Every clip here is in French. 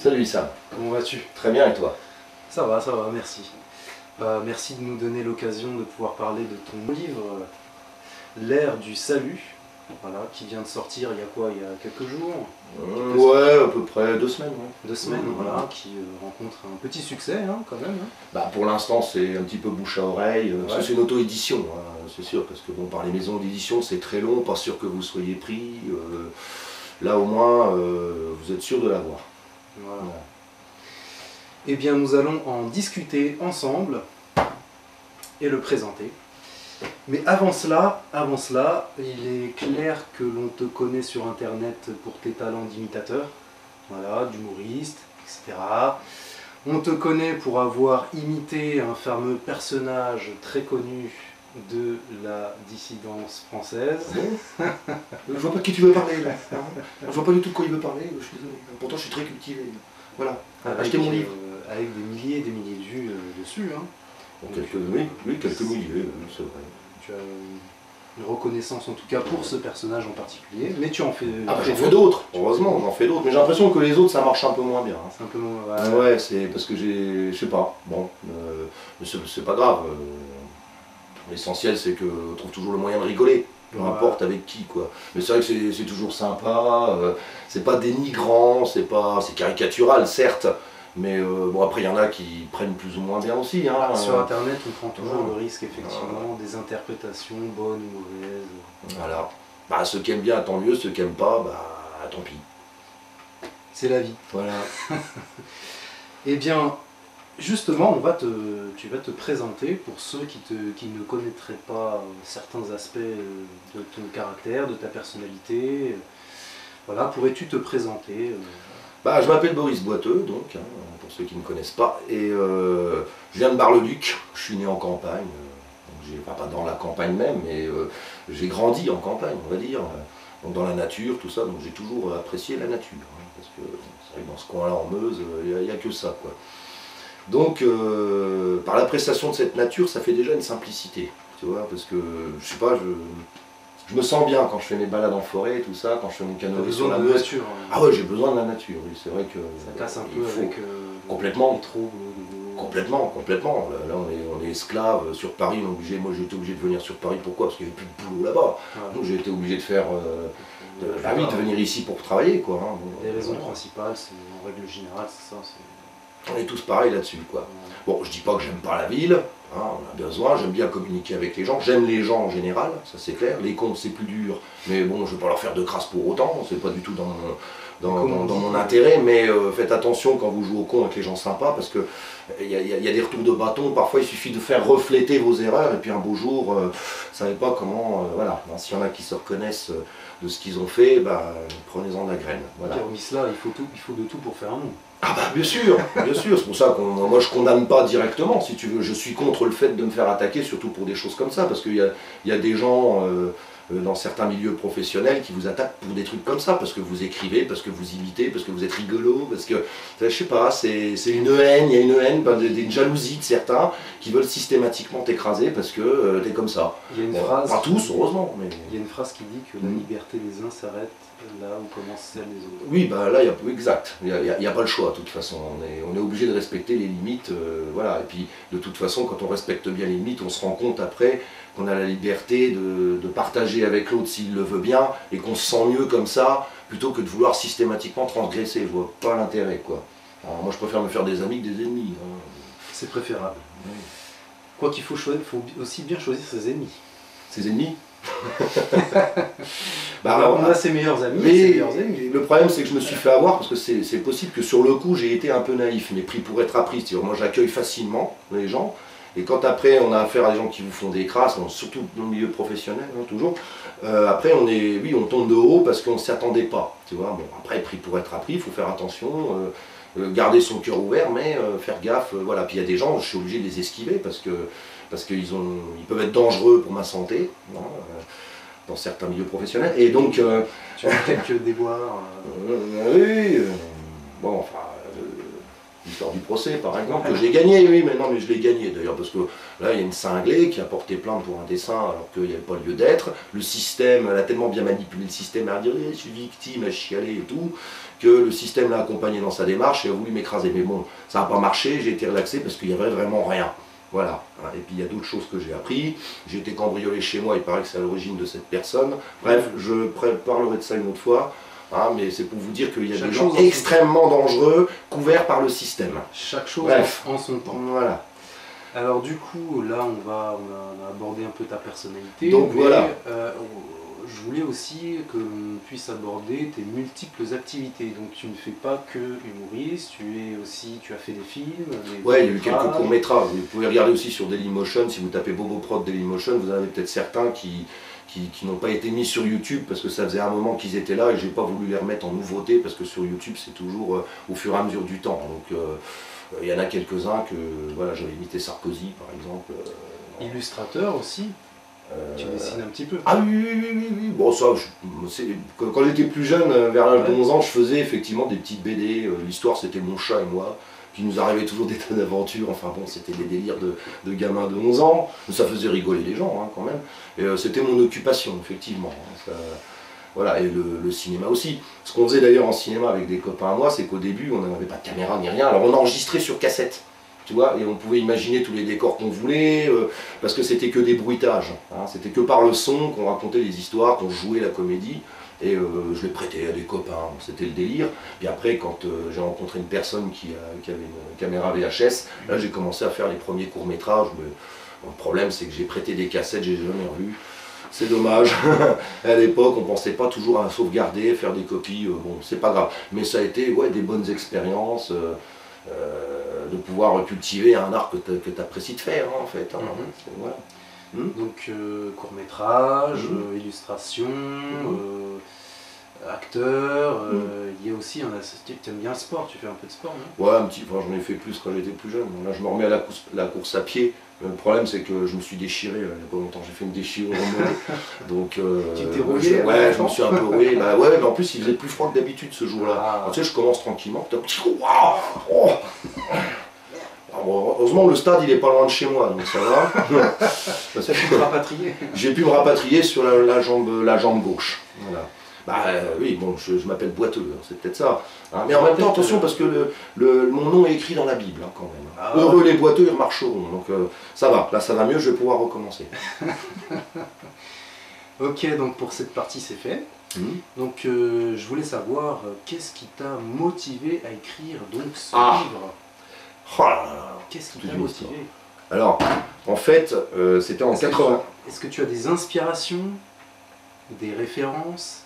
Salut Sam. Comment vas-tu? Très bien et toi? Ça va, merci. Merci de nous donner l'occasion de pouvoir parler de ton livre, L'ère du salut, voilà, qui vient de sortir il y a quoi? Il y a quelques jours? Ouais, à peu près 2 semaines. Ouais. 2 semaines, voilà, qui rencontre un petit succès hein, quand même. Hein. Bah, pour l'instant c'est un petit peu bouche à oreille, Ouais. c'est une auto-édition, hein, c'est sûr, parce que bon, par les maisons d'édition c'est très long, pas sûr que vous soyez pris. Là au moins vous êtes sûr de l'avoir. Voilà. Ouais. Eh bien nous allons en discuter ensemble et le présenter. Mais avant cela, il est clair que l'on te connaît sur internet pour tes talents d'imitateur, voilà, d'humoriste, etc. On te connaît pour avoir imité un fameux personnage très connu de la dissidence française. Je vois pas de qui tu veux parler là. Je vois pas du tout de quoi il veut parler, je suis désolé. Pourtant je suis très cultivé. Voilà, achetez mon livre. Avec des milliers et des milliers de vues dessus. Hein. Oui, quelques milliers, c'est vrai. Tu as une reconnaissance en tout cas pour ce personnage en particulier, mais tu en fais, j'en fais d'autres, heureusement, j'en fais d'autres, mais j'ai l'impression que les autres ça marche un peu moins bien. Hein. C'est un peu moins... Ouais, c'est parce que je sais pas, bon, mais c'est pas grave. L'essentiel c'est que on trouve toujours le moyen de rigoler, peu importe avec qui quoi. Mais c'est vrai que c'est toujours sympa, c'est pas dénigrant, c'est caricatural certes, mais bon après il y en a qui prennent plus ou moins bien aussi. Hein, sur internet on prend toujours le risque effectivement des interprétations bonnes ou mauvaises. Voilà. Bah ceux qui aiment bien tant mieux, ceux qui aiment pas, bah tant pis. C'est la vie. Voilà. Eh bien, justement, tu vas te présenter pour ceux qui ne connaîtraient pas certains aspects de ton caractère, de ta personnalité. Voilà, pourrais-tu te présenter Bah, je m'appelle Boris Boiteux, donc, hein, pour ceux qui ne me connaissent pas, et je viens de Bar-le-Duc, je suis né en campagne, pas dans la campagne même, mais j'ai grandi en campagne, on va dire, donc dans la nature, tout ça, donc j'ai toujours apprécié la nature, hein, parce que c'est vrai que dans ce coin-là, en Meuse, il n'y a que ça, quoi. Donc, par l'appréciation de cette nature, ça fait déjà une simplicité, tu vois, parce que, je sais pas, je me sens bien quand je fais mes balades en forêt, tout ça, quand je fais mon canoë sur la Meuse. Nature, hein. Ah ouais, j'ai besoin de la nature, oui, c'est vrai que... Ça casse un peu avec complètement, les troubles. Complètement. Là on est esclave sur Paris, moi j'ai été obligé de venir sur Paris, pourquoi? Parce qu'il n'y avait plus de boulot là-bas. Donc j'ai été obligé de faire... de venir ici pour travailler, quoi. Hein. Les raisons principales, c'est en règle générale, c'est ça. On est tous pareils là-dessus, quoi. Bon, je dis pas que j'aime pas la ville, hein, on a besoin, j'aime bien communiquer avec les gens, j'aime les gens en général, ça c'est clair. Les cons c'est plus dur, mais bon, je vais pas leur faire de crasse pour autant, c'est pas du tout dans mon intérêt, mais faites attention quand vous jouez au con avec les gens sympas, parce que il y a des retours de bâton, parfois il suffit de faire refléter vos erreurs, et puis un beau jour, vous savez pas comment, voilà, s'il y en a qui se reconnaissent de ce qu'ils ont fait, bah, prenez-en de la graine. Voilà. Et hormis cela, il faut de tout pour faire un monde. Ah bah bien sûr, c'est pour ça que moi je condamne pas directement, si tu veux, je suis contre le fait de me faire attaquer, surtout pour des choses comme ça, parce qu'il y a des gens dans certains milieux professionnels qui vous attaquent pour des trucs comme ça, parce que vous écrivez, parce que vous imitez, parce que vous êtes rigolo, parce que, je sais pas, c'est une haine, il y a une haine, une jalousie de certains qui veulent systématiquement t'écraser parce que t'es comme ça. Il y a une phrase... Pas tous, heureusement, mais... Il y a une phrase qui dit que la liberté des uns s'arrête là où commence celle des autres. Oui, bah là, exact. Il n'y a pas le choix, de toute façon. On est obligé de respecter les limites, voilà. Et puis, de toute façon, quand on respecte bien les limites, on se rend compte après qu'on a la liberté de partager avec l'autre s'il le veut bien, et qu'on se sent mieux comme ça, plutôt que de vouloir systématiquement transgresser. Je vois pas l'intérêt, quoi. Alors, moi, je préfère me faire des amis que des ennemis. Hein. C'est préférable. Oui. Quoi qu'il faut aussi bien choisir ses ennemis. Ses ennemis? On a ses meilleurs amis, ses meilleurs ennemis. Le problème c'est que je me suis fait avoir parce que c'est possible que sur le coup j'ai été un peu naïf, mais pris pour être appris. C'est-à-dire moi j'accueille facilement les gens, et quand après on a affaire à des gens qui vous font des crasses, surtout dans le milieu professionnel, hein, toujours, après on tombe de haut parce qu'on ne s'y attendait pas. Tu vois, bon, après pris pour être appris, il faut faire attention, garder son cœur ouvert, mais faire gaffe. Voilà. Puis il y a des gens, je suis obligé de les esquiver parce qu'ils peuvent être dangereux pour ma santé, hein, dans certains milieux professionnels, et donc... tu as quelques déboires oui, bon, enfin, l'histoire du procès, par exemple, que j'ai gagné, oui, mais non, mais je l'ai gagné d'ailleurs, parce que là, il y a une cinglée qui a porté plainte pour un dessin alors qu'il n'y avait pas lieu d'être. Le système, elle a tellement bien manipulé le système, à dire eh, je suis victime, à chialer et tout, que le système l'a accompagné dans sa démarche et a voulu m'écraser. Mais bon, ça n'a pas marché, j'ai été relaxé parce qu'il n'y avait vraiment rien. Voilà. Et puis il y a d'autres choses que j'ai appris. J'ai été cambriolé chez moi, il paraît que c'est à l'origine de cette personne. Bref, je parlerai de ça une autre fois. Hein, mais c'est pour vous dire qu'il y a des gens extrêmement dangereux couverts par le système. Chaque chose en son temps. Voilà. Alors du coup, là on a abordé un peu ta personnalité. Donc voilà. Je voulais aussi que l'on puisse aborder tes multiples activités. Donc tu ne fais pas que humoriste, tu as fait des films. Ouais, il y a eu quelques courts-métrages. Vous pouvez regarder aussi sur Dailymotion, si vous tapez Bobo Prod Dailymotion, vous en avez peut-être certains qui n'ont pas été mis sur YouTube parce que ça faisait un moment qu'ils étaient là et j'ai pas voulu les remettre en nouveauté parce que sur YouTube c'est toujours au fur et à mesure du temps. Donc il y en a quelques-uns que voilà, j'avais imité Sarkozy par exemple. Illustrateur aussi. Tu dessines un petit peu. Ah oui. Bon ça, quand j'étais plus jeune, vers l'âge de 11 ans, je faisais effectivement des petites BD. L'histoire c'était mon chat et moi. Puis il nous arrivait toujours des tas d'aventures, enfin bon, c'était des délires de gamins de 11 ans, mais ça faisait rigoler les gens hein, quand même. Et c'était mon occupation, effectivement. Ça, voilà, et le cinéma aussi. Ce qu'on faisait d'ailleurs en cinéma avec des copains à moi, c'est qu'au début, on n'avait pas de caméra ni rien, alors on enregistrait sur cassette. Tu vois, et on pouvait imaginer tous les décors qu'on voulait, parce que c'était que des bruitages. Hein, c'était que par le son qu'on racontait les histoires, qu'on jouait la comédie. Et je les prêtais à des copains, c'était le délire. Puis après, quand j'ai rencontré une personne qui avait une caméra VHS, là j'ai commencé à faire les premiers courts-métrages. Mais le problème, c'est que j'ai prêté des cassettes, j'ai jamais revu. C'est dommage. À l'époque, on ne pensait pas toujours à sauvegarder, faire des copies. Bon, c'est pas grave. Mais ça a été ouais, des bonnes expériences. De pouvoir cultiver un art que tu apprécies de faire, hein, en fait. Hein. Voilà. Donc court-métrage, illustration, acteur, il y a aussi, tu aimes bien le sport, tu fais un peu de sport, non? Ouais, un petit peu, j'en ai fait plus quand j'étais plus jeune. Là je me remets à la course à pied. Le problème c'est que je me suis déchiré il n'y a pas longtemps, j'ai fait une déchirure au mollet. Donc tu t'es rouillé? Ouais, je me suis un peu rouillé. Bah ouais, mais en plus il faisait plus froid que d'habitude ce jour-là. Tu sais, je commence tranquillement, heureusement le stade il est pas loin de chez moi, donc ça va. Tu as pu te rapatrier? J'ai pu me rapatrier sur la jambe gauche. Voilà. Bah oui, bon, je m'appelle Boiteux, hein, c'est peut-être ça. Hein. Mais en même temps, attention, parce que mon nom est écrit dans la Bible, hein, quand même. Ah, heureux les boiteux, ils remarcheront. Donc ça va, là ça va mieux, je vais pouvoir recommencer. Ok, donc pour cette partie c'est fait. Donc je voulais savoir, qu'est-ce qui t'a motivé à écrire donc ce livre? Oh là là. Qu'est-ce qui t'a motivé? Alors, en fait, c'était en 80. Est-ce que tu as des inspirations, des références,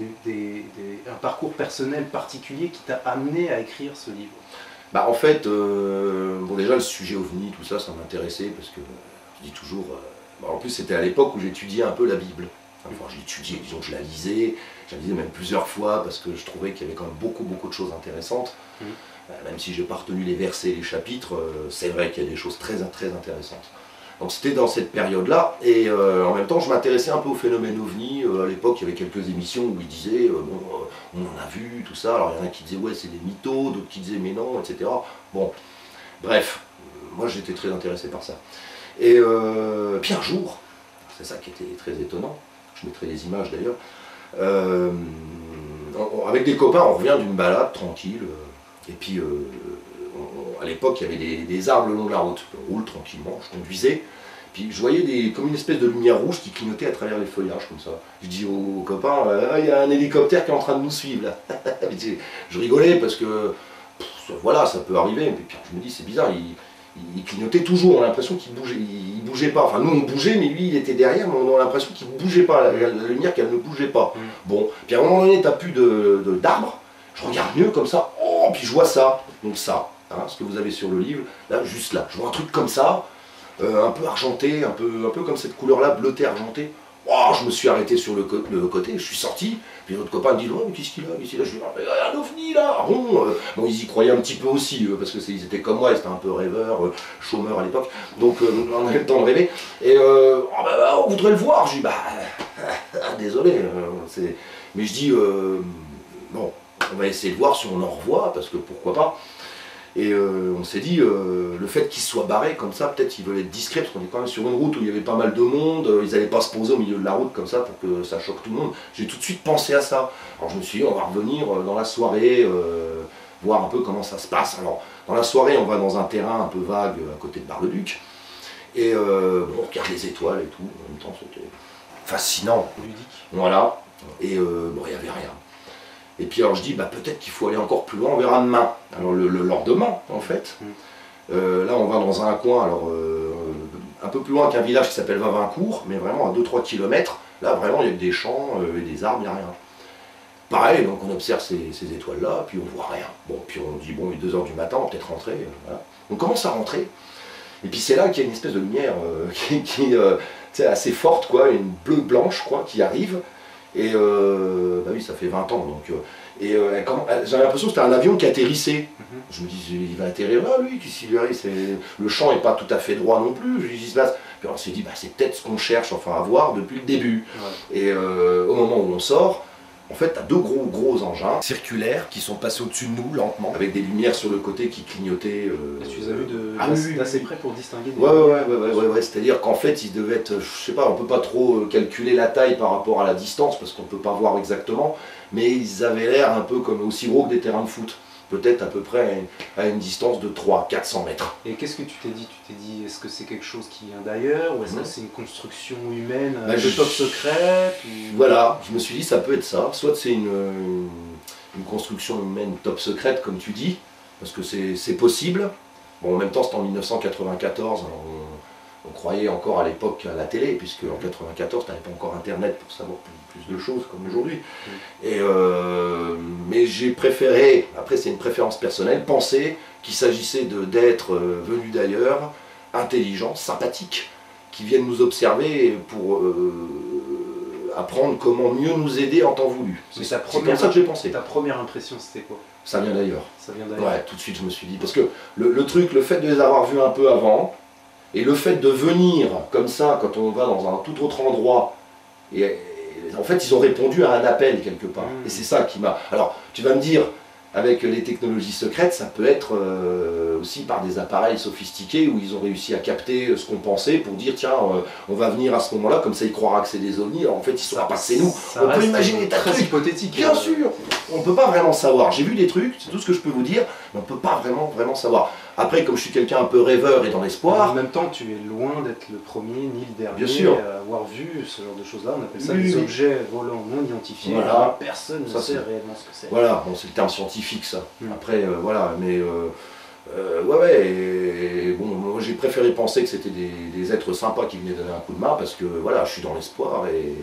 un parcours personnel particulier qui t'a amené à écrire ce livre? Bah en fait, bon déjà le sujet OVNI, tout ça, ça m'intéressait parce que je dis toujours, en plus c'était à l'époque où j'étudiais un peu la Bible. Enfin, je l'étudiais, disons que je la lisais même plusieurs fois parce que je trouvais qu'il y avait quand même beaucoup de choses intéressantes. Même si je n'ai pas retenu les versets et les chapitres, c'est vrai qu'il y a des choses très intéressantes. Donc c'était dans cette période-là, et en même temps je m'intéressais un peu au phénomène OVNI. À l'époque il y avait quelques émissions où ils disaient, on en a vu, tout ça, alors il y en a qui disaient ouais c'est des mythos, d'autres qui disaient mais non, etc. Bon, bref, moi j'étais très intéressé par ça. Et puis un jour, c'est ça qui était très étonnant, je mettrai les images d'ailleurs, avec des copains on revient d'une balade tranquille, et puis à l'époque, il y avait des arbres le long de la route. Je roule tranquillement, je conduisais. Puis je voyais comme une espèce de lumière rouge qui clignotait à travers les feuillages, comme ça. Je dis aux copains, il y a un hélicoptère qui est en train de nous suivre là. Je rigolais parce que, voilà, ça peut arriver. Et puis je me dis, c'est bizarre, il clignotait toujours, on a l'impression qu'il bougeait. Il bougeait pas. Enfin, nous on bougeait, mais lui il était derrière, mais on a l'impression qu'il ne bougeait pas. La lumière qu'elle ne bougeait pas. Bon, puis à un moment donné, tu n'as plus d'arbres. Je regarde mieux comme ça, puis je vois ça. Donc ça. Hein, ce que vous avez sur le livre, là, juste là, je vois un truc comme ça, un peu argenté, un peu comme cette couleur-là, bleutée, argentée. Oh, je me suis arrêté sur le côté, je suis sorti, puis l'autre copain me dit, oh, mais qu'est-ce qu'il a, Je dis, ah, mais il y a un ovni là. Bon, ils y croyaient un petit peu aussi, parce qu'ils étaient comme moi, ils étaient un peu rêveurs, chômeurs à l'époque, donc on avait le temps de rêver. Et on voudrait le voir. Je dis, désolé, mais je dis, bon, on va essayer de voir si on en revoit, parce que pourquoi pas. Et on s'est dit, le fait qu'ils soient barrés comme ça, peut-être ils veulent être discrets, parce qu'on est quand même sur une route où il y avait pas mal de monde, ils n'allaient pas se poser au milieu de la route comme ça pour que ça choque tout le monde. J'ai tout de suite pensé à ça. Alors je me suis dit, on va revenir dans la soirée, voir un peu comment ça se passe. Alors dans la soirée, on va dans un terrain un peu vague à côté de Bar-le-Duc, et on regarde les étoiles et tout, en même temps c'était fascinant. Ludique. Voilà, et bon, il n'y avait rien. Et puis alors je dis, bah, peut-être qu'il faut aller encore plus loin, on verra demain. Alors le lendemain, en fait, là on va dans un coin, alors un peu plus loin qu'un village qui s'appelle Vavincourt, mais vraiment à 2-3 km, là vraiment il y a que des champs et des arbres, il n'y a rien. Pareil, donc on observe ces étoiles-là, puis on voit rien. Bon, puis on dit, bon, il est 2 h du matin, on va peut-être rentrer. Voilà. On commence à rentrer, et puis c'est là qu'il y a une espèce de lumière qui est assez forte, quoi, une bleu-blanche, quoi, qui arrive. Et bah oui, ça fait 20 ans, donc... j'avais l'impression que c'était un avion qui atterrissait. Je me dis, il va atterrir là, lui, qu'est-ce qu'il arrive, le champ n'est pas tout à fait droit non plus, je lui dis, se passe. Puis on s'est dit, bah, c'est peut-être ce qu'on cherche, enfin, à voir depuis le début. Ouais. Et au moment où on sort, en fait, tu as 2 gros engins circulaires qui sont passés au-dessus de nous, lentement, avec des lumières sur le côté qui clignotaient. Tu les as vus d'assez près pour distinguer des... Ouais. C'est-à-dire qu'en fait, ils devaient être, je sais pas, on peut pas trop calculer la taille par rapport à la distance, parce qu'on peut pas voir exactement, mais ils avaient l'air un peu comme aussi gros que des terrains de foot. Peut-être à peu près à une distance de 300-400 mètres. Et qu'est-ce que tu t'es dit? Tu t'es dit, est-ce que c'est quelque chose qui vient d'ailleurs, ou est-ce que c'est une construction humaine de top secrète ou... Voilà, je me suis dit, ça peut être ça. Soit c'est une construction humaine top secrète, comme tu dis, parce que c'est possible. Bon, en même temps, c'était en 1994, alors on croyait encore à l'époque à la télé, puisque en 1994, tu n'avais pas encore Internet pour savoir plus de choses comme aujourd'hui. Mais j'ai préféré, après c'est une préférence personnelle, penser qu'il s'agissait d'êtres venus d'ailleurs, intelligents, sympathiques, qui viennent nous observer pour apprendre comment mieux nous aider en temps voulu. C'est comme ça que j'ai pensé. Ta première impression, c'était quoi? Ça vient d'ailleurs. Ça vient d'ailleurs. Ouais, tout de suite je me suis dit, parce que le fait de les avoir vus un peu avant, et le fait de venir comme ça, quand on va dans un tout autre endroit, et en fait ils ont répondu à un appel quelque part. Et c'est ça qui m'a... Alors tu vas me dire, avec les technologies secrètes, ça peut être aussi par des appareils sophistiqués où ils ont réussi à capter ce qu'on pensait pour dire tiens, on va venir à ce moment-là, comme ça il croira que c'est des ovnis, alors en fait il ne saura pas que c'est nous. On peut imaginer des tas de trucs hypothétique. Bien sûr, on ne peut pas vraiment savoir. J'ai vu des trucs, c'est tout ce que je peux vous dire, mais on ne peut pas vraiment savoir. Après, comme je suis quelqu'un un peu rêveur et dans l'espoir... En même temps, tu es loin d'être le premier ni le dernier bien sûr. à avoir vu ce genre de choses-là. On appelle ça des objets volants non identifiés. Voilà. Personne ne sait réellement ce que c'est. Voilà, bon, c'est le terme scientifique ça. Après, voilà, mais... et bon, moi j'ai préféré penser que c'était des êtres sympas qui venaient donner un coup de main parce que voilà, je suis dans l'espoir et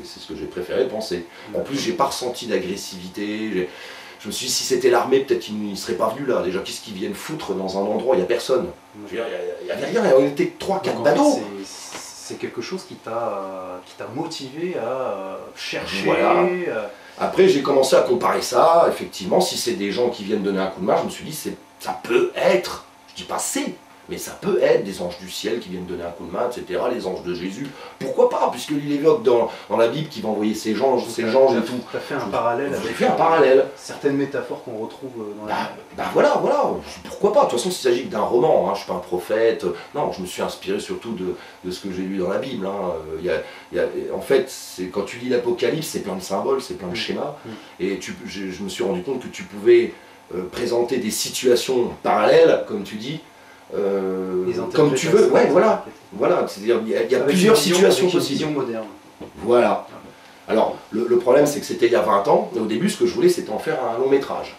c'est ce que j'ai préféré penser. En plus, j'ai pas ressenti d'agressivité. Je me suis dit, si c'était l'armée, peut-être qu'ils ne seraient pas venus là. Déjà, qu'est-ce qu'ils viennent foutre dans un endroit où il n'y a personne? Il n'y avait rien, on était 3-4 badauds. C'est quelque chose qui t'a motivé à chercher. Voilà. Après, j'ai commencé à comparer ça. Effectivement, si c'est des gens qui viennent donner un coup de main, je me suis dit, ça peut être, je dis pas c'est, mais ça peut être des anges du ciel qui viennent donner un coup de main, etc., les anges de Jésus. Pourquoi pas, puisqu'il évoque dans la Bible qu'il va envoyer ses anges et tout. Tu as fait un parallèle avec... J'ai fait un parallèle. Certaines métaphores qu'on retrouve dans la Bible. Voilà, pourquoi pas. De toute façon, s'il s'agit d'un roman, hein, je ne suis pas un prophète. Non, je me suis inspiré surtout de ce que j'ai lu dans la Bible. Hein. En fait, quand tu lis l'Apocalypse, c'est plein de symboles, c'est plein de schémas. Et je me suis rendu compte que tu pouvais présenter des situations parallèles, comme tu dis, comme tu veux, ouais, voilà, c'est-à-dire il y a plusieurs situations possibles. Moderne. Voilà. Alors, le problème, c'est que c'était il y a 20 ans, et au début, ce que je voulais, c'était en faire un long métrage.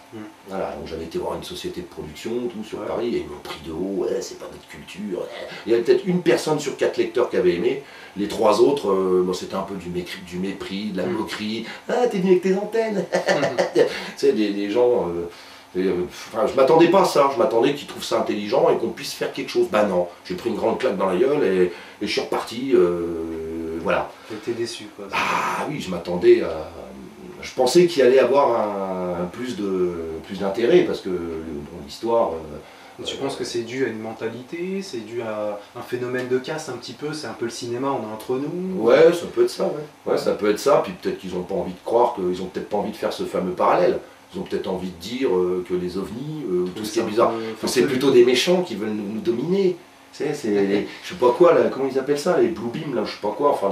Voilà, donc j'avais été voir une société de production, tout sur Paris, et ils m'ont pris de haut, ouais, c'est pas notre culture. Il y avait peut-être une personne sur 4 lecteurs qui avait aimé, les 3 autres, bon, c'était un peu du mépris, de la moquerie. Ah, t'es venu avec tes antennes. Tu sais, des gens... Enfin, je m'attendais pas à ça, je m'attendais qu'ils trouvent ça intelligent et qu'on puisse faire quelque chose. Bah non, j'ai pris une grande claque dans la gueule et je suis reparti, voilà. J'étais déçu quoi. Ah oui, je m'attendais à... Je pensais qu'il allait avoir plus d'intérêt parce que l'histoire... Tu penses que c'est dû à une mentalité, c'est dû à un phénomène de caste un petit peu, c'est un peu le cinéma, on est entre nous? Ouais, ça peut être ça, ouais. Ouais, ça peut être ça, puis peut-être qu'ils n'ont pas envie de croire, qu'ils n'ont peut-être pas envie de faire ce fameux parallèle. ils ont peut-être envie de dire que les ovnis, tout ce qui est un bizarre, peu c'est plutôt des méchants qui veulent nous dominer. Tu sais, c'est je sais pas quoi, là, comment ils appellent ça, les blue beams, là, je sais pas quoi, enfin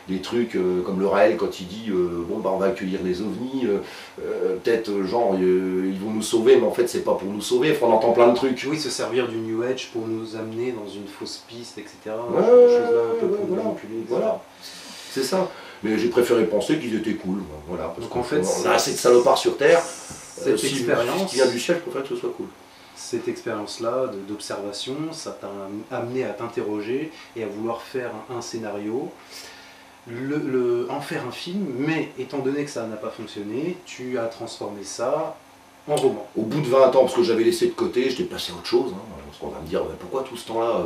les trucs comme le Raël quand il dit bon bah on va accueillir les ovnis, peut-être genre ils vont nous sauver, mais en fait c'est pas pour nous sauver, enfin, on entend plein de trucs. Oui, se servir du New Age pour nous amener dans une fausse piste, etc. Ouais, Des choses-là un peu pour nous voilà, manipuler, etc. voilà. C'est ça. Mais j'ai préféré penser qu'ils étaient cool, voilà. Parce Donc en fait, on a assez de salopards sur Terre. Cette Si expérience, ce qui vient du ciel, je préfère que ce soit cool. cette expérience-là d'observation, ça t'a amené à t'interroger et à vouloir faire un scénario, en faire un film, mais étant donné que ça n'a pas fonctionné, tu as transformé ça en roman. Au bout de 20 ans, parce que j'avais laissé de côté, j'étais passé à autre chose. Hein, parce qu'on va me dire, bah, pourquoi tout ce temps-là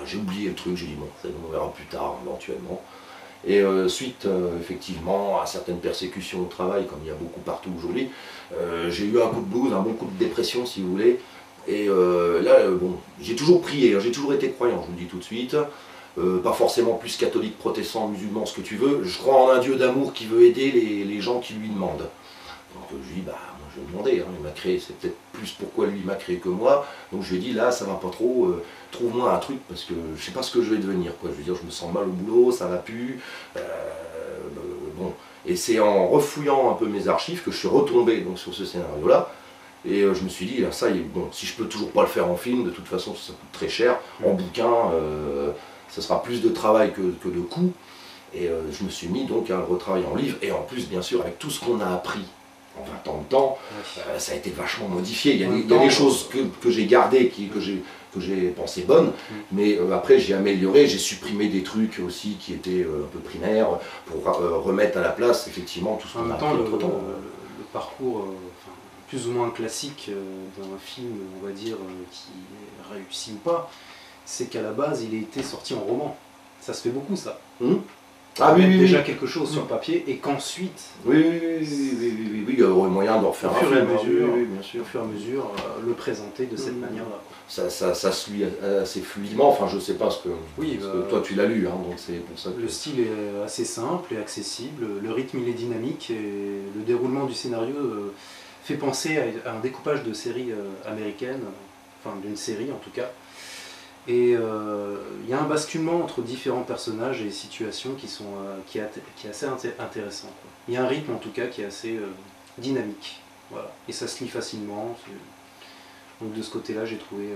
j'ai oublié le truc, j'ai dit bon, on verra plus tard, éventuellement. Et suite, effectivement, à certaines persécutions au travail, comme il y a beaucoup partout aujourd'hui, j'ai eu un coup de blues, un bon coup de dépression, si vous voulez. Et là, bon, j'ai toujours prié, hein, j'ai toujours été croyant, je vous le dis tout de suite. Pas forcément plus catholique, protestant, musulman, ce que tu veux. Je crois en un Dieu d'amour qui veut aider les gens qui lui demandent. Donc je lui dis, bah, moi je vais demander, hein, il m'a créé, c'est peut-être plus pourquoi lui m'a créé que moi. Donc je lui ai dit, là, ça va pas trop, trouve-moi un truc, parce que je sais pas ce que je vais devenir, quoi. Je veux dire, je me sens mal au boulot, ça va plus. Bon. Et c'est en refouillant un peu mes archives que je suis retombé donc, sur ce scénario-là. Et je me suis dit, là, ça, bon, si je peux toujours pas le faire en film, de toute façon, ça coûte très cher. En bouquin, ça sera plus de travail que de coûts. Et je me suis mis donc à le retravailler en livre. Et en plus, bien sûr, avec tout ce qu'on a appris en 20 ans de temps, ça a été vachement modifié. Il y a des choses que j'ai gardées, que j'ai pensées bonnes, mais après j'ai amélioré, j'ai supprimé des trucs aussi qui étaient un peu primaires, pour remettre à la place effectivement tout ce qu'on a appris entre temps. Le parcours plus ou moins classique d'un film, on va dire, qui est réussi ou pas, c'est qu'à la base il a été sorti en roman. Ça se fait beaucoup ça. Ah oui, déjà quelque chose sur papier et qu'ensuite oui, il y aurait moyen d'en refaire au fur et à mesure, le présenter de cette manière-là. Ça se lit assez fluidement, enfin je sais pas ce que, toi tu l'as lu, hein, donc c'est pour ça que... Le style est assez simple et accessible, le rythme il est dynamique et le déroulement du scénario fait penser à un découpage de série américaine, enfin d'une série en tout cas. Et il y a un basculement entre différents personnages et situations qui est assez intéressant, quoi. Il y a un rythme en tout cas qui est assez dynamique. Voilà. Et ça se lit facilement. Donc de ce côté-là, j'ai trouvé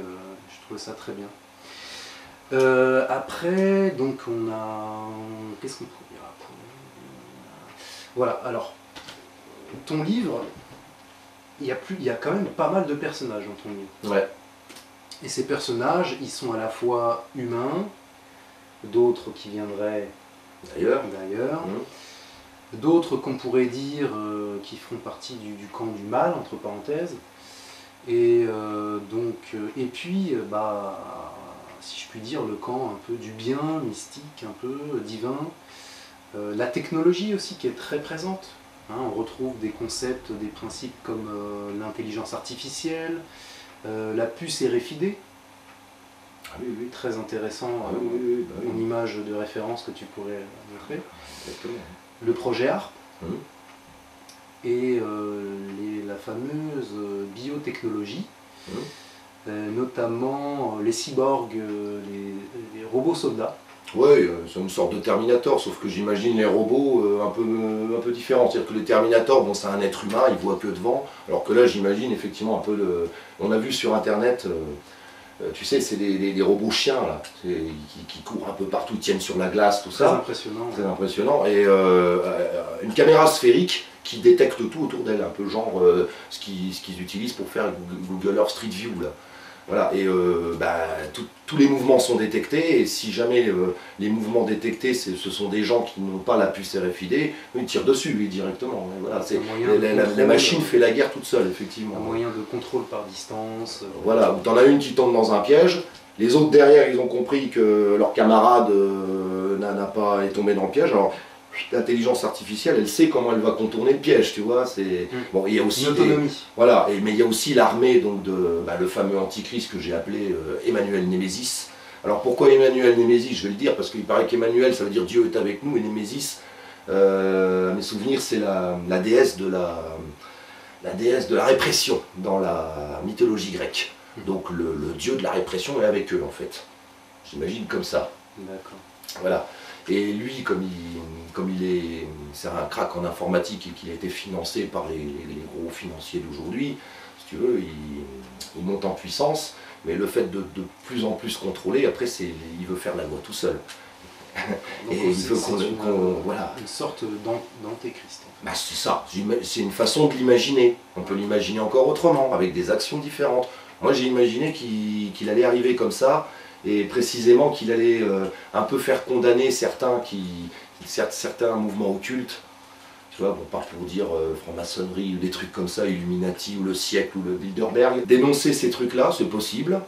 ça très bien. Après, donc on a... Qu'est-ce qu'on peut dire après ? Voilà, alors, ton livre, il y a quand même pas mal de personnages dans ton livre. Ouais. Et ces personnages, ils sont à la fois humains, d'autres qui viendraient d'ailleurs, d'autres qu'on pourrait dire qui font partie du camp du mal, entre parenthèses, et puis, si je puis dire, le camp un peu du bien, mystique, un peu divin, la technologie aussi qui est très présente. Hein, on retrouve des concepts, des principes comme l'intelligence artificielle, la puce RFID, très intéressant en image de référence que tu pourrais montrer. Exactement. Le projet ARP et la fameuse biotechnologie, notamment les cyborgs, les robots soldats. Oui, c'est une sorte de Terminator, sauf que j'imagine les robots un peu différents. C'est-à-dire que le Terminator, bon, c'est un être humain, il voit que devant, alors que là, j'imagine effectivement un peu de... On a vu sur Internet, tu sais, c'est des robots chiens, là, qui courent un peu partout, ils tiennent sur la glace, tout ça. Très impressionnant. Très impressionnant. Et une caméra sphérique qui détecte tout autour d'elle, un peu genre ce qu'ils utilisent pour faire Google Earth Street View, là. Voilà, et tous les mouvements sont détectés, et si jamais les mouvements détectés, ce sont des gens qui n'ont pas la puce RFID, ils tirent dessus, lui, directement. Et voilà, la machine fait la guerre toute seule, effectivement. Un moyen de contrôle par distance. Voilà, où t'en as une qui tombe dans un piège, les autres derrière, ils ont compris que leur camarade est tombé dans le piège, alors l'intelligence artificielle, elle sait comment elle va contourner le piège, tu vois. Bon, il y a aussi une autonomie. Voilà, mais il y a aussi l'armée, donc le fameux antichrist que j'ai appelé Emmanuel Némésis. Alors pourquoi Emmanuel Némésis? Je vais le dire parce qu'il paraît qu'Emmanuel, ça veut dire Dieu est avec nous, et Némésis, à mes souvenirs, c'est la déesse de la déesse de la répression dans la mythologie grecque. Donc le dieu de la répression est avec eux en fait. J'imagine comme ça. D'accord. Voilà. Et lui, c'est un crack en informatique et qu'il a été financé par les gros financiers d'aujourd'hui, si tu veux, il monte en puissance, mais le fait de plus en plus contrôler, après, il veut faire la loi tout seul. Donc, et il veut voilà. Une sorte d'antéchrist. En fait. Bah, c'est ça, c'est une façon de l'imaginer. On peut l'imaginer encore autrement, avec des actions différentes. Moi, j'ai imaginé qu'il allait arriver comme ça, et précisément qu'il allait un peu faire condamner certains mouvements occultes, tu vois, bon, pas pour dire franc-maçonnerie ou des trucs comme ça, Illuminati ou le siècle ou le Bilderberg, dénoncer ces trucs-là, c'est possible,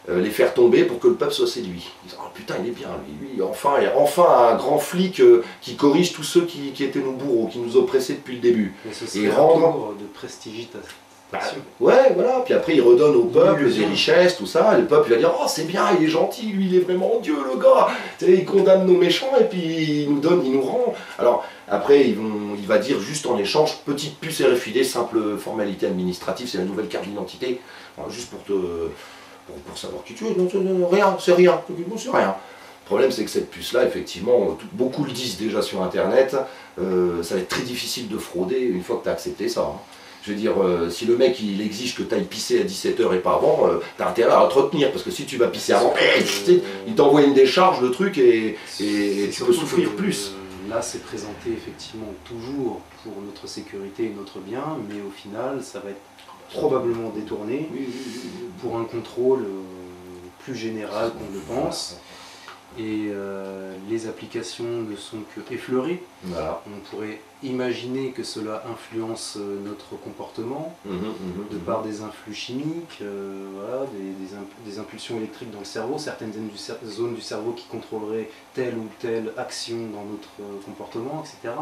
les faire tomber pour que le peuple soit séduit. Ils disent, oh putain, il est bien, lui, enfin un grand flic qui corrige tous ceux qui étaient nos bourreaux, qui nous oppressaient depuis le début. Mais ce serait un tour de prestigitation. Ouais, voilà, puis après il redonne au peuple des richesses, tout ça, et le peuple il va dire, oh c'est bien, il est gentil, lui il est vraiment Dieu le gars, tu sais, il condamne nos méchants et puis il nous donne, il nous rend. Alors après il va dire juste en échange, petite puce RFID, simple formalité administrative, c'est la nouvelle carte d'identité, juste pour savoir qui tu es, non, rien, c'est rien, c'est rien. Le problème c'est que cette puce là, effectivement, beaucoup le disent déjà sur internet, ça va être très difficile de frauder une fois que tu as accepté ça. Hein. Je veux dire, si le mec il exige que tu ailles pisser à 17 h et pas avant, t'as intérêt à te retenir, parce que si tu vas pisser avant, il t'envoie une décharge, le truc, et tu peux souffrir plus. Là, c'est présenté effectivement toujours pour notre sécurité et notre bien, mais au final, ça va être probablement détourné pour un contrôle plus général qu'on le pense. Et les applications ne sont que effleurées. Voilà. On pourrait imaginer que cela influence notre comportement de par des influx chimiques, voilà, des impulsions électriques dans le cerveau, certaines zones du cerveau qui contrôleraient telle ou telle action dans notre comportement, etc.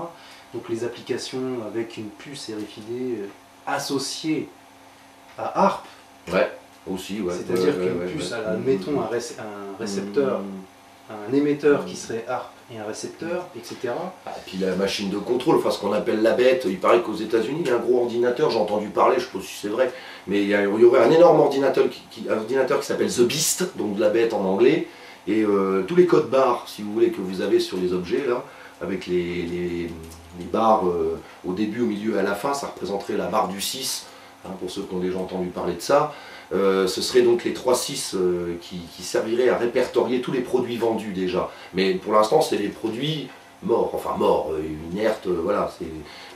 Donc les applications avec une puce RFID associée à ARP, ouais, aussi, ouais. C'est-à-dire qu'une puce, admettons un récepteur, un émetteur qui serait ARP et un récepteur, etc. Et puis la machine de contrôle, enfin ce qu'on appelle la bête, il paraît qu'aux États-Unis il y a un gros ordinateur, j'ai entendu parler, je ne sais pas si c'est vrai, mais il y aurait un énorme ordinateur qui s'appelle The Beast, donc de la bête en anglais, et tous les codes barres, si vous voulez, que vous avez sur les objets là, avec les barres au début, au milieu et à la fin, ça représenterait la barre du 6, hein, pour ceux qui ont déjà entendu parler de ça. Ce serait donc les 3-6 qui serviraient à répertorier tous les produits vendus déjà. Mais pour l'instant, c'est les produits morts, enfin morts, inertes, voilà.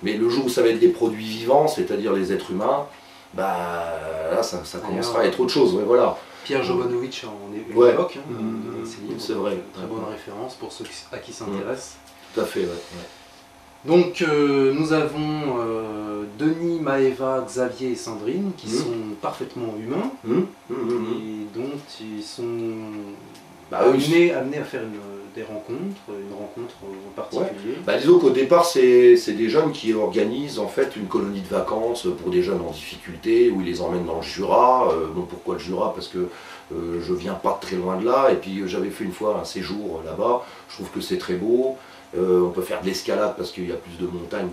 Mais le jour où ça va être des produits vivants, c'est-à-dire les êtres humains, bah là, ça commencera à être autre chose, ouais, voilà. Pierre Jovanovic en évoque, c'est vrai. Très bonne référence pour ceux à qui s'intéressent. Tout à fait, ouais. Donc nous avons Denis, Maëva, Xavier et Sandrine qui sont parfaitement humains et dont ils sont amenés à faire des rencontres, une rencontre en particulier. Ouais. Disons qu'au départ c'est des jeunes qui organisent en fait une colonie de vacances pour des jeunes en difficulté où ils les emmènent dans le Jura. Bon, pourquoi le Jura? Parce que je viens pas de très loin de là et puis j'avais fait une fois un séjour là-bas, je trouve que c'est très beau. On peut faire de l'escalade parce qu'il y a plus de montagnes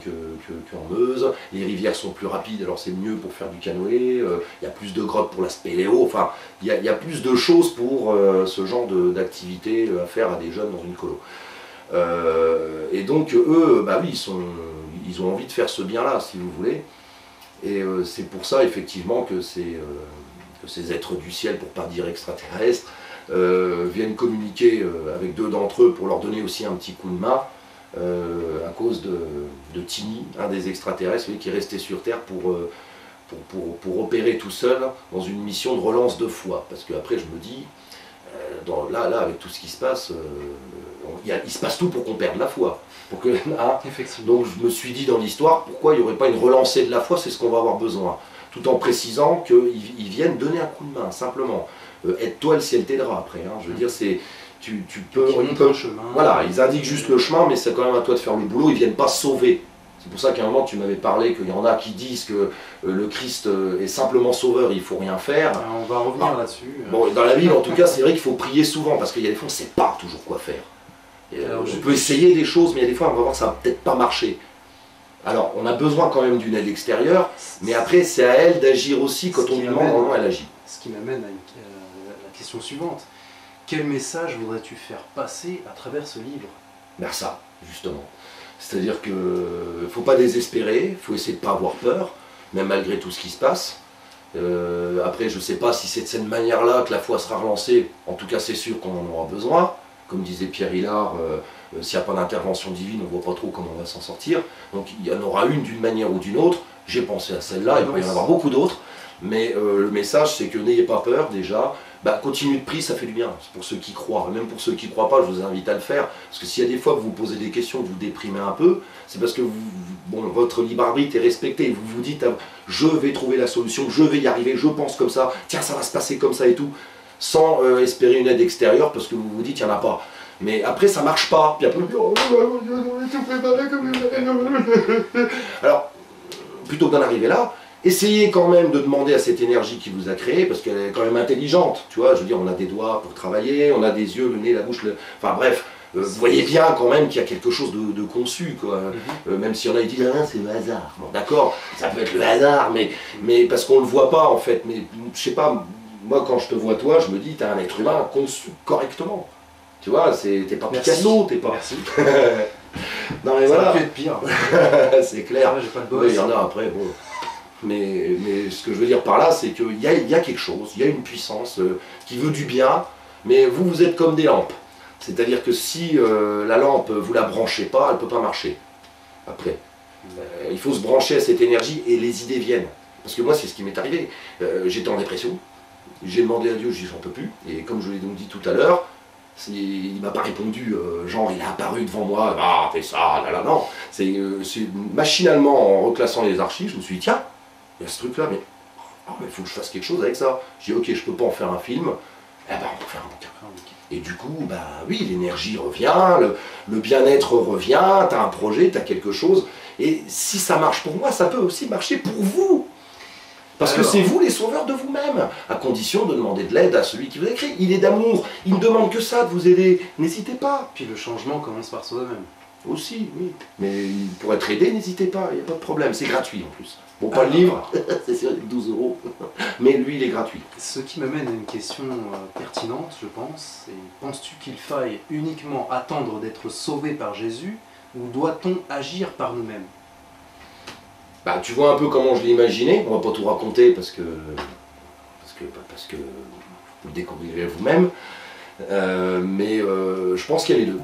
qu'en Meuse, les rivières sont plus rapides alors c'est mieux pour faire du canoë, il y a plus de grottes pour la spéléo, enfin il y a plus de choses pour ce genre d'activité à faire à des jeunes dans une colo. Et donc eux, bah oui, ils ont envie de faire ce bien-là si vous voulez, et c'est pour ça effectivement que ces êtres du ciel, pour pas dire extraterrestres, viennent communiquer avec deux d'entre eux pour leur donner aussi un petit coup de main à cause de Tini, un des extraterrestres qui est resté sur Terre pour opérer tout seul dans une mission de relance de foi. Parce qu'après je me dis, là avec tout ce qui se passe, il se passe tout pour qu'on perde la foi. Donc je me suis dit dans l'histoire, pourquoi il n'y aurait pas une relancée de la foi, c'est ce qu'on va avoir besoin. Tout en précisant qu'ils viennent donner un coup de main, simplement. Aide-toi, le ciel t'aidera après. Hein. Je veux dire, tu peux. Voilà, ils indiquent juste le chemin, mais c'est quand même à toi de faire le boulot. Ils ne viennent pas sauver. C'est pour ça qu'à un moment tu m'avais parlé qu'il y en a qui disent que le Christ est simplement sauveur, il ne faut rien faire. On va revenir là-dessus. Bon, dans la Bible, en tout cas, c'est vrai qu'il faut prier souvent parce qu'il y a des fois, on ne sait pas toujours quoi faire. On peut essayer des choses, mais il y a des fois, on va voir que ça va peut-être pas marcher. Alors, on a besoin quand même d'une aide extérieure, mais après, c'est à elle d'agir aussi quand on lui demande, normalement, elle agit. Ce qui m'amène à la question suivante. Quel message voudrais-tu faire passer à travers ce livre? Ben ça, justement. C'est-à-dire qu'il ne faut pas désespérer, il faut essayer de ne pas avoir peur, même malgré tout ce qui se passe. Après, je ne sais pas si c'est de cette manière-là que la foi sera relancée, en tout cas c'est sûr qu'on en aura besoin. Comme disait Pierre Hillard, s'il n'y a pas d'intervention divine, on ne voit pas trop comment on va s'en sortir. Donc il y en aura une d'une manière ou d'une autre. J'ai pensé à celle-là, il peut y en avoir beaucoup d'autres. Mais le message, c'est que n'ayez pas peur déjà. Bah, continuez de prier, ça fait du bien. C'est pour ceux qui croient. Même pour ceux qui ne croient pas, je vous invite à le faire. Parce que s'il y a des fois que vous posez des questions, que vous déprimez un peu, c'est parce que votre libre arbitre est respecté. Vous vous dites, je vais trouver la solution, je vais y arriver, je pense comme ça, tiens, ça va se passer comme ça et tout. Sans espérer une aide extérieure, parce que vous vous dites, il n'y en a pas. Mais après, ça ne marche pas. Puis après, alors, plutôt que d'en arriver là, essayez quand même de demander à cette énergie qui vous a créé, parce qu'elle est quand même intelligente, tu vois, je veux dire, on a des doigts pour travailler, on a des yeux, le nez, la bouche, enfin bref, vous voyez bien quand même qu'il y a quelque chose de conçu, quoi. Même si on a dit, ah, c'est le hasard. Bon, d'accord, ça peut être le hasard, mais parce qu'on ne le voit pas, en fait. Mais je sais pas, moi, quand je te vois, toi, je me dis, t'es un être humain conçu correctement. Tu vois, t'es pas Picasso, t'es pas... Merci. Non, mais ça voilà. aurait pu être pire. C'est clair. J'ai pas de boss. Oui, il y en a après, bon... Mais ce que je veux dire par là, c'est qu'il y a quelque chose, il y a une puissance qui veut du bien, mais vous êtes comme des lampes. C'est-à-dire que si la lampe, vous la branchez pas, elle ne peut pas marcher. Après, il faut se brancher à cette énergie et les idées viennent. Parce que moi, c'est ce qui m'est arrivé. J'étais en dépression, j'ai demandé à Dieu, je dis j'en peux plus. Et comme je l'ai donc dit tout à l'heure, il ne m'a pas répondu, genre il a apparu devant moi, ah fais ça, là là, non. C'est machinalement, en reclassant les archives, je me suis dit tiens, il y a ce truc là, mais il faut que je fasse quelque chose avec ça. J'ai dit ok, je peux pas en faire un film, eh ben on va faire un bouquin. Et du coup, bah oui, l'énergie revient, le bien-être revient, tu as un projet, tu as quelque chose. Et si ça marche pour moi, ça peut aussi marcher pour vous. Parce que c'est vous les sauveurs de vous-même, à condition de demander de l'aide à celui qui vous a créé. Il est d'amour, il ne demande que ça, de vous aider. N'hésitez pas. Puis le changement commence par soi-même. Aussi, oui. Mais pour être aidé, n'hésitez pas, il n'y a pas de problème. C'est gratuit en plus. Bon, pas le livre, c'est sûr, 12 €. Mais lui, il est gratuit. Ce qui m'amène à une question pertinente, je pense. Penses-tu qu'il faille uniquement attendre d'être sauvé par Jésus ou doit-on agir par nous-mêmes? Bah, tu vois un peu comment je l'ai imaginé. On va pas tout raconter parce que vous le découvrirez vous-même. Mais je pense qu'il y a les deux.